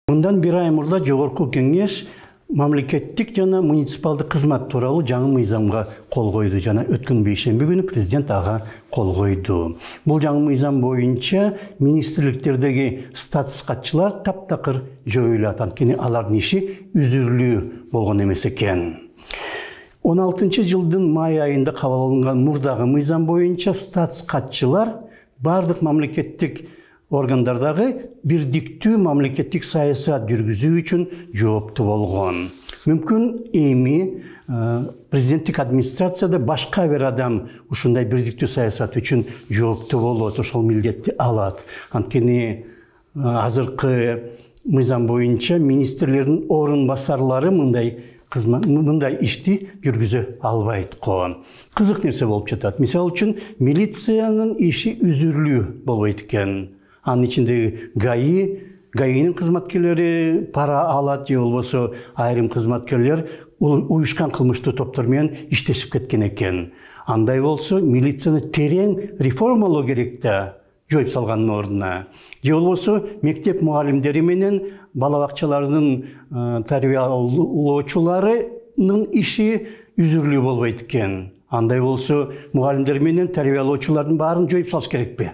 Мындан bir ay мурда Жогорку Кеңеш мамлекеттик жана муниципалдык кызмат тууралуу жаңы мыйзамга кол койду. Жана өткөн бейшемби күнү президент ага кол койду. Бул жаңы мыйзам боюнча министрликтердеги статус катчылар таптакыр жоюлат. Анткени алардын иши үзүрүлүү болгон эмес экен. 16-жылдын май айында кабыл алынган мурдагы мыйзам боюнча статус катчылар бардык мамлекеттик органдардагы бирдиктүү мамлекеттик саясат жүргүзүү үчүн жооптуу болгон. Мүмкүн эми президенттик администрацияда башка бир адам ушундай бирдиктүү саясат үчүн жооптуу болот, ошол милдетти алат. Анткени азыркы мыйзам боюнча министрлердин орун басарлары мындай ишти жүргүзө албайт го. Кызык нерсе болуп жатат. Мисалы үчүн милициянын иши үзүрүлүү болбойт экен. Анын ичинде ГАИнин кызматкерлери пара алат же болбосо айрым кызматкерлер уюшкан кылмыштуу топтор менен иштешип кеткен экен. Андай болсо милицияны терең реформалоо керек да, жоюп салгандын ордуна. Же болбосо мектеп мугалимдери менен бала бакчаларынын тарбиялоочуларынын иши үзүрүлүү болбойт экен. Андай болсо мугалимдер менен тарбиялоочулардын баарын жоюп салыш керекпи?